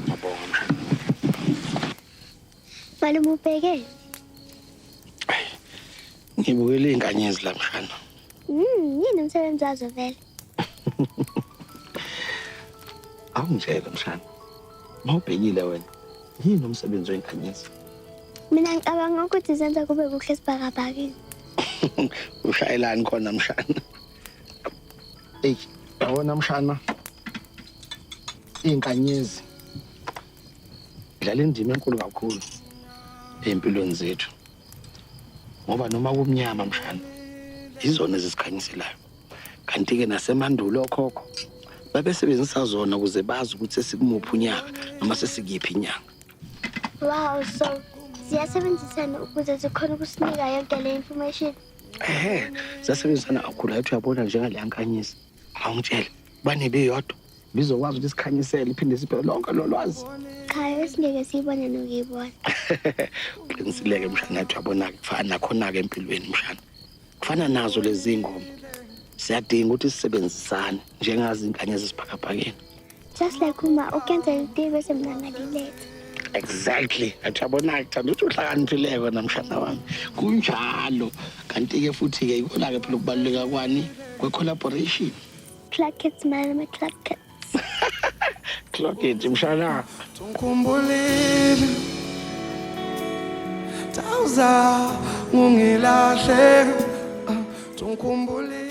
Ngiyabonga mshana. Malume ubheke. Ngibukele inkanyezi la mshana. Yini umsebenzi wazo vele? Awungitshela mshana. Mawubhekile wena. Yini umsebenzi wenkanyezi? Mina ngicabanga ukuthi zenza kube kuhle esibhakabhakeni. Ushayelani khona mshana? Ey, yabona mshana. Inkanyezi idlala indima enkulu kakhulu empilweni zethu. Ngoba noma kumnyama mshana, izona ezisikhanyiselayo. Kanti-ke nasemandulo okhokho babesebenzisa zona ukuze bazi ukuthi sesikumuphi unyaka noma sesikiphi inyanga. Wow, so siyasebenzisana ukuze sikhona ukusinika yonke le information. Siyasebenzisana kakhulu. Hayi uyabona njengaleya nkanyezi. Awungitshele, banebe yodwa bizokwazi ukuthi sikhanyisele iphinde siphe lonke lo lwazi. Cha, esingeke siyibone nokuyibona. Qinisile-ke mshana, yathi uyabona-ke kufana khona-ke empilweni mshana. Kufana nazo lezi ngoma. Siyadinga ukuthi sisebenzisane njengazi inkanyezi esiphakaphakeni. Just like uma ukenzela iti bese mina ngaliletha. Exactly. Yathi uyabona-ke thanda ukuthi uhlakaniphile kona mshana wami. Kunjalo. Kanti-ke futhi-ke ikona-ke phela ukubaluleka kwani kwe-collaboration. Clock it, malume, clock it. Clock it mshana. Tungikhumbulile Tawuza ungilahle Tungikhumbulile